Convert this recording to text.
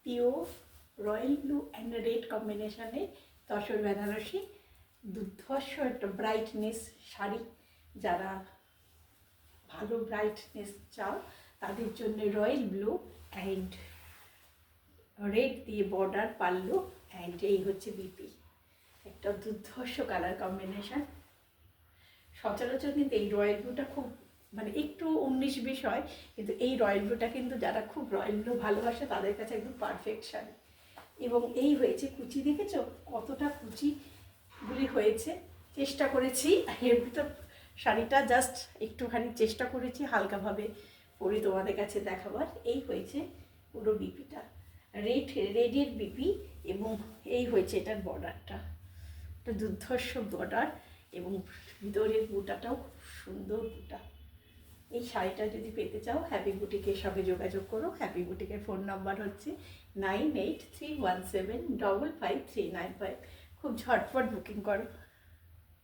Pure royal blue and red কম্বিনেশনে তসর বেনারসি দুর্ধর্ষ একটা ব্রাইটনেস শাড়ি। যারা ভালো ব্রাইটনেস চাও তাদের জন্য রয়্যাল ব্লু অ্যান্ড রেড দিয়ে বর্ডার পাল্লু অ্যান্ড এই হচ্ছে বিপি, একটা দুর্ধর্ষ কালার কম্বিনেশন। সচরাচর কিন্তু এই রয়্যাল ব্লুটা খুব মানে একটু 19-20 হয়, কিন্তু এই রয়্যাল ব্লুটা কিন্তু যারা খুব রয়্যাল ব্লু ভালোবাসে তাদের কাছে একদম পারফেক্ট শাড়ি। এবং এই হয়েছে কুচি, দেখেছো কতটা কুচিগুলি হয়েছে। চেষ্টা করেছি এর ভিতর শাড়িটা জাস্ট একটুখানি চেষ্টা করেছি হালকাভাবে পরে তোমাদের কাছে দেখাবার। এই হয়েছে পুরো বিপিটা, রেডের বিপি, এবং এই হয়েছে এটার বর্ডারটা, একটা দুর্ধর্ষ বর্ডার, এবং ভিতরের বুটাটাও খুব সুন্দর বুটা। এই শাড়িটা যদি পেতে চাও হ্যাপি বুটিকের সঙ্গে যোগাযোগ করো। হ্যাপি বুটিকের ফোন নাম্বার হচ্ছে 9831755395। খুব ঝটপট বুকিং করো।